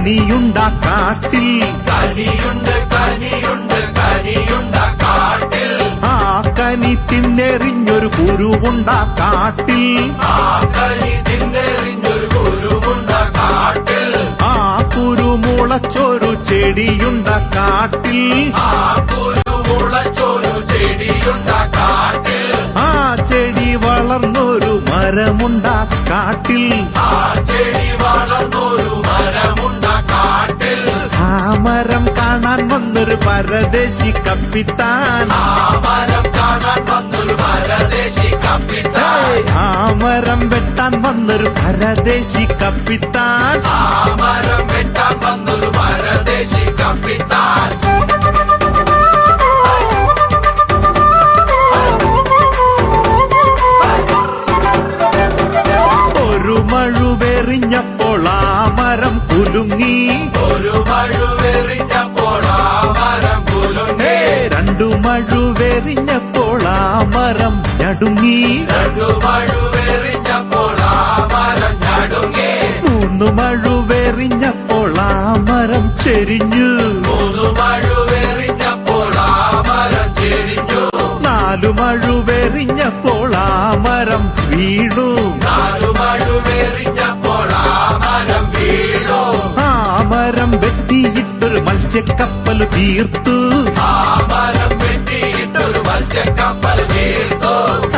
കനിയുണ്ട കാട്ടിൽ ആ കനി തിന്നെറിഞ്ഞൊരു കുരുവുണ്ട കാട്ടിൽ ആ കുരുമുളച്ചൊരു ചെടിയുണ്ട കാട്ടിൽ ആ ചെടി വളർന്നൊരു മരമുണ്ട കാട്ടിൽ ആ മരം കാണാൻ വന്നൊരു പരദേശി കപ്പിത്താൻ ആ മരം വെട്ടാൻ വന്നൊരു പരദേശി കപ്പിത്താൻ ഒരു മഴുവെറിഞ്ഞപ്പോൾ ആ മരം കുലുങ്ങി രണ്ടു മഴുവെറിഞ്ഞപ്പോൾ ആ മരം ഞടുങ്ങി മൂന്നു മഴുവെറിഞ്ഞപ്പോൾ ആ മരം ചെരിഞ്ഞു നാലു മഴുവെറിഞ്ഞപ്പോൾ ആ മരം വീണു ആ മരം വെട്ടിയിട്ടൊരു മത്സ്യക്കപ്പൽ തീർത്തു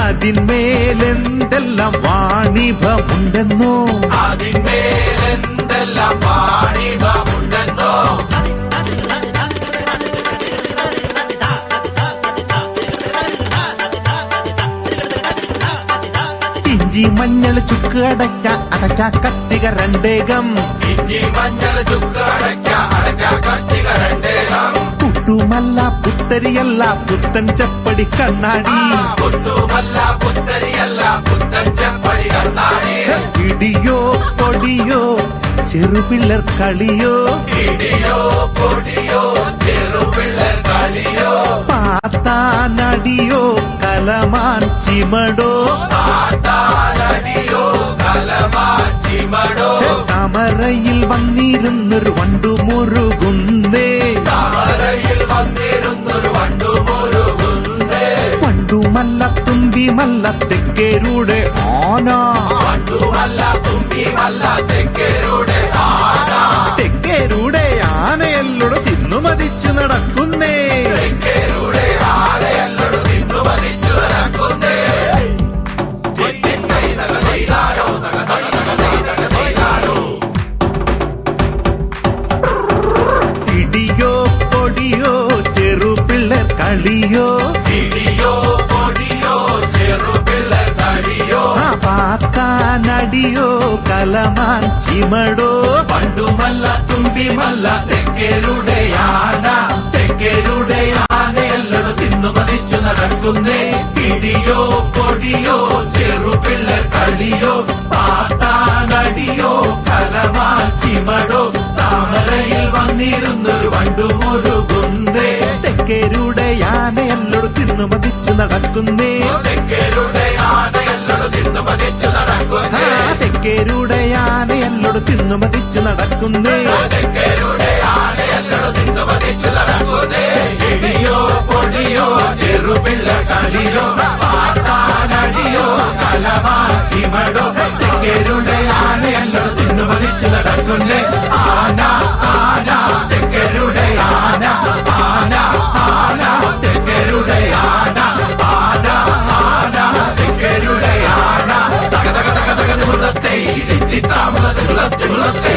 അതിന്മേലെന്തെല്ലാം വാണിഭമുണ്ടെന്നോ ഇഞ്ചി മഞ്ഞൾ ചുക്ക് അടയ്ക്ക കത്തിക രണ്ടേകം പുട്ടുമല്ല പുത്തരിയല്ല പുത്തൻ ചപ്പടി കണ്ണാടി ഇടിയോ പൊടിയോ ചെറുപിള്ളർ കളിയോ പാത്താനടിയോ കലമാൻ ചിമടോ കമറയിൽ വന്നിരുന്നൊരു വണ്ടുമുറുകുന്നേ വണ്ടുമല്ല തുമ്പിമല്ല തെക്കേരുടെ ആന തെക്കേരുടെ ആനയല്ലോട് തിന്നുമതിച്ചു നടക്കുന്നേ ഇടിയോ പൊടിയോ ചെറുപിള്ളർ കളിയോ പാത്താനടിയോ കലമാൻ ചിമടോ പണ്ടുമല്ല തുമ്പിമല്ല തെക്കേരുടെ ആനയല്ലടു തിന്നു പതിച്ചു നടക്കുന്നേ ഇടിയോ പൊടിയോ ചെറുപിള്ളർ കളിയോ പാത്താനടിയോ കലമാൻ ചിമടോ താമരയിൽ വന്നിരുന്നൊരു വണ്ടുമുറുകുന്നേ തെക്കേരുടെ ആനയല്ലൊടു തിന്നു മതിച്ചു നടക്കുന്നേ തെക്കേരുടെ ആനയല്ലടു തിന്നു പതിച്ചു നടക്കുന്നേ തെക്കേരുടെ ആനയല്ലൊടു തിന്നു മതിച്ചു നടക്കുന്നേ ഇടിയോ പൊടിയോ ചെറുപിള്ള കളിയോ പാത്താനടിയോ കലമാറ്റിമടോ തെക്കേരുടെ ആനയല്ലടു തിന്നു പതിച്ചു നടക്കുന്നേ ആന തെക്കേരുടെ ആന തെക്കേരുടെ ആന തെക്കേരുടെ ആന തകതക തകതക മുളത്തെ താമസ മുളത്തെ